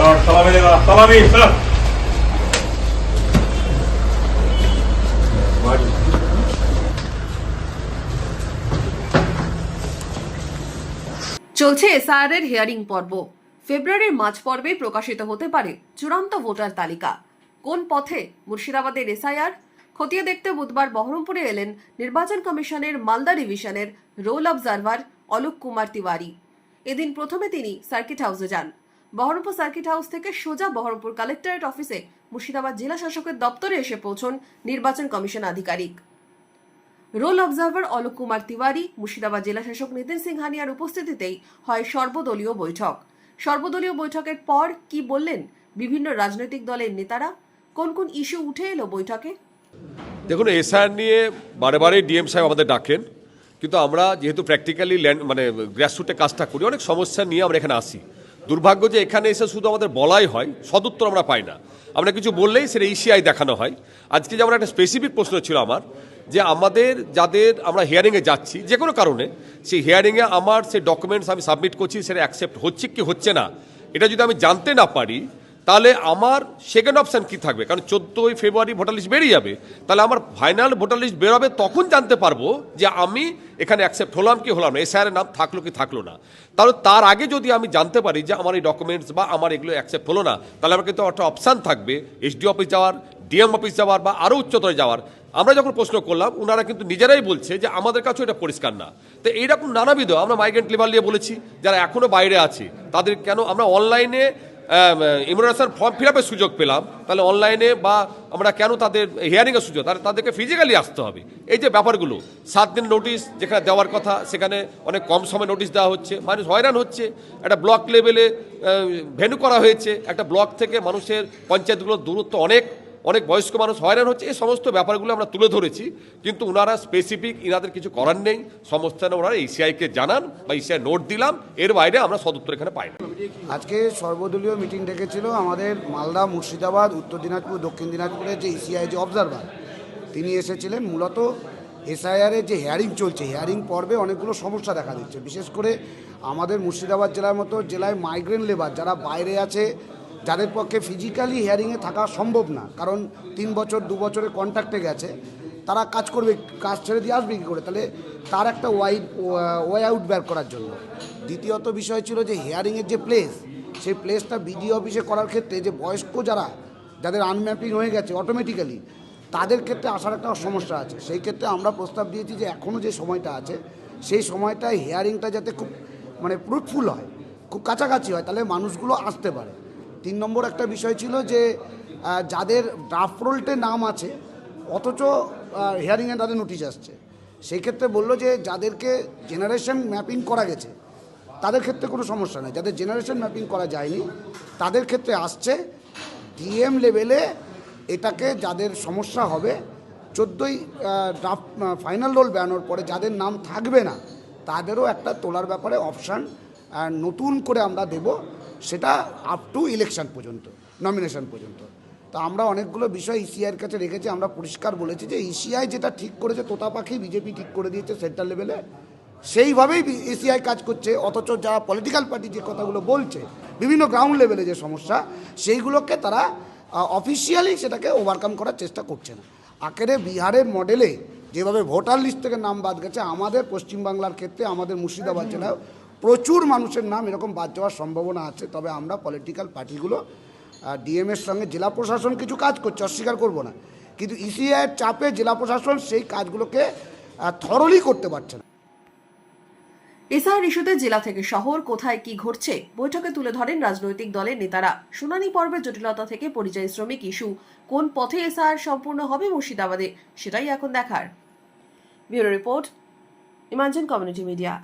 সালামি চলছে এসআইআর এর হিয়ারিং পর্ব। ফেব্রুয়ারির মাঝ পর্বে প্রকাশিত হতে পারে চূড়ান্ত ভোটার তালিকা। কোন পথে মুর্শিদাবাদের এসআইআর খতিয়ে দেখতে বুধবার বহরমপুরে এলেন নির্বাচন কমিশনের মালদা ডিভিশনের রোল অবজারভার অলোক কুমার তিওয়ারি। এদিন প্রথমে তিনি সার্কিট হাউসে যান। বহরমপুর সার্কিট হাউস থেকে সোজা বহরমপুর কালেক্টরেট অফিসে মুর্শিদাবাদ জেলা শাসকের দপ্তরে এসে পৌঁছন নির্বাচন কমিশন আধিকারিক। রোল অবজারভার অলোক কুমার তিওয়ারি, মুর্শিদাবাদ জেলা শাসক নিতিন সিংহানিয়ার উপস্থিতিতেই হয় সর্বদলীয় বৈঠক। সর্বদলীয় বৈঠকের পর কি বললেন বিভিন্ন রাজনৈতিক দলের নেতারা, কোন কোন ইস্যু উঠে এলো বৈঠকে? দেখুন, এসআইআর নিয়ে বারে বারে ডিএম সাহেব আমাদের ডাকেন, কিন্তু আমরা যেহেতু প্র্যাকটিক্যালি গ্রাসরুটে কাজটা করি, অনেক সমস্যা নিয়ে আমরা এখানে আসি। দুর্ভাগ্য যে এখানে এসে শুধু আমাদের বলাই হয়, সদুত্তর আমরা পাই না। আমরা কিছু বললেই সেটা ইসিআই দেখানো হয়। আজকে যেমন একটা স্পেসিফিক প্রশ্ন ছিল আমার, যে আমাদের যাদের আমরা হিয়ারিংয়ে যাচ্ছি যে কোনো কারণে, সেই হিয়ারিংয়ে আমার সেই ডকুমেন্টস আমি সাবমিট করছি সেটা অ্যাকসেপ্ট হচ্ছে কি হচ্ছে না, এটা যদি আমি জানতে না পারি তাহলে আমার সেকেন্ড অপশান কি থাকবে? কারণ 14ই ফেব্রুয়ারি ভোটার লিস্ট বেরিয়ে যাবে, তাহলে আমার ফাইনাল ভোটার লিস্ট বেরোবে, তখন জানতে পারবো যে আমি এখানে অ্যাকসেপ্ট হলাম কি হলাম না, এসআইআর নাম থাকলো কি থাকলো না। তাহলে তার আগে যদি আমি জানতে পারি যে আমার এই ডকুমেন্টস বা আমার এগুলো অ্যাকসেপ্ট হলো না, তাহলে আমার কিন্তু একটা অপশান থাকবে এসডি অফিস যাওয়ার, ডিএম অফিস যাওয়ার বা আরও উচ্চতরে যাওয়ার। আমরা যখন প্রশ্ন করলাম, ওনারা কিন্তু নিজেরাই বলছে যে আমাদের কাছেও এটা পরিষ্কার না। তো এইরকম নানাবিধ আমরা মাইগ্রেন্ট লেবার নিয়ে বলেছি, যারা এখনও বাইরে আছে তাদের কেন আমরা অনলাইনে ইমিউনাইজেশন ফর্ম ফিল আপের সুযোগ পেলাম, তাহলে অনলাইনে বা আমরা কেন তাদের হিয়ারিংয়ের সুযোগ, তাদেরকে ফিজিক্যালি আসতে হবে। এই যে ব্যাপারগুলো, 7 দিন নোটিশ যেখানে দেওয়ার কথা সেখানে অনেক কম সময় নোটিশ দেওয়া হচ্ছে, মানুষ হয়রান হচ্ছে। একটা ব্লক লেভেলে ভেন্যু করা হয়েছে, একটা ব্লক থেকে মানুষের পঞ্চায়েতগুলোর দূরত্ব অনেক অনেক বয়স্ক মানুষ হয়রান হচ্ছে। এই সমস্ত ব্যাপারগুলো আমরা তুলে ধরেছি, কিন্তু ওনারা স্পেসিফিক ইনাদের কিছু করার নেই। সমস্যা ওনারা ইসিআইকে জানান বা ইসিআই নোট দিলাম, এর বাইরে আমরা সদুত্তর এখানে পাই না। আজকে সর্বদলীয় মিটিং ডেকেছিল আমাদের মালদা, মুর্শিদাবাদ, উত্তর দিনাজপুর, দক্ষিণ দিনাজপুরের যে ইসিআই যে অবজারভার তিনি এসেছিলেন। মূলত এসআইআরের যে হিয়ারিং চলছে, হিয়ারিং পর্বে অনেকগুলো সমস্যা দেখা দিচ্ছে। বিশেষ করে আমাদের মুর্শিদাবাদ জেলার মতো জেলায় মাইগ্রেন্ট লেবার যারা বাইরে আছে, যাদের পক্ষে ফিজিক্যালি হিয়ারিংয়ে থাকা সম্ভব না, কারণ 3 বছর 2 বছরের কন্ট্রাক্টে গেছে, তারা কাজ করবে, কাজ ছেড়ে দিয়ে আসবে কী করে? তাহলে তার একটা ওয়ে আউট বের করার জন্য। দ্বিতীয়ত বিষয় ছিল যে হিয়ারিংয়ের যে প্লেস, সেই প্লেসটা বিডিও অফিসে করার ক্ষেত্রে যে বয়স্ক যাদের আনম্যাপিং হয়ে গেছে অটোমেটিক্যালি, তাদের ক্ষেত্রে আসার একটা সমস্যা আছে। সেই ক্ষেত্রে আমরা প্রস্তাব দিয়েছি যে এখনও যে সময়টা আছে সেই সময়টায় হিয়ারিংটা যাতে খুব ফ্রুটফুল হয়, খুব কাছাকাছি হয়, তাহলে মানুষগুলো আসতে পারে। 3 নম্বর একটা বিষয় ছিল যে যাদের ড্রাফট রোলটে নাম আছে অথচ হিয়ারিংয়ে তাদের নোটিশ আসছে, সেই ক্ষেত্রে বললো যে যাদেরকে জেনারেশন ম্যাপিং করা গেছে তাদের ক্ষেত্রে কোনো সমস্যা নেই, যাদের জেনারেশন ম্যাপিং করা যায়নি তাদের ক্ষেত্রে আসছে। ডিএম লেভেলে এটাকে যাদের সমস্যা হবে 14ই ড্রাফট ফাইনাল রোল বেরানোর পরে যাদের নাম থাকবে না তাদেরও একটা তোলার ব্যাপারে অপশান নতুন করে আমরা দেব, সেটা আপ টু ইলেকশন পর্যন্ত, নমিনেশন পর্যন্ত। তো আমরা অনেকগুলো বিষয় ইসিআইয়ের কাছে রেখেছি। আমরা পরিষ্কার বলেছি যে ইসিআই যেটা ঠিক করেছে, তোতা পাখি বিজেপি ঠিক করে দিয়েছে সেন্ট্রাল লেভেলে, সেইভাবেই ইসিআই কাজ করছে। অথচ যারা পলিটিক্যাল পার্টি যে কথাগুলো বলছে, বিভিন্ন গ্রাউন্ড লেভেলে যে সমস্যা, সেইগুলোকে তারা অফিসিয়ালি সেটাকে ওভারকাম করার চেষ্টা করছে না। আখেরে বিহারের মডেলে যেভাবে ভোটার লিস্ট থেকে নাম বাদ গেছে, আমাদের পশ্চিমবাংলার ক্ষেত্রে আমাদের মুর্শিদাবাদ জেলায় প্রচুর মানুষের নাম এরকম বাদ যাওয়ার সম্ভাবনা আছে। তবে আমরা পলিটিক্যাল পার্টিগুলো ডিএমের সঙ্গে জেলা প্রশাসন কিছু কাজ করছে, অস্বীকার করব না, কিন্তু ইসিআইয়ের চাপে জেলা প্রশাসন সেই কাজগুলোকে থরলি করতে পারছে না। এসআইআর ইস্যুতে জেলা থেকে শহর কোথায় কি ঘটছে বৈঠকে তুলে ধরেন রাজনৈতিক দলের নেতারা। শুনানি পর্বের জটিলতা থেকে পরিযায়ী শ্রমিক ইস্যু, কোন পথে এসআইআর সম্পূর্ণ হবে মুর্শিদাবাদে, সেটাই এখন দেখার। Bureau report, imagine community media.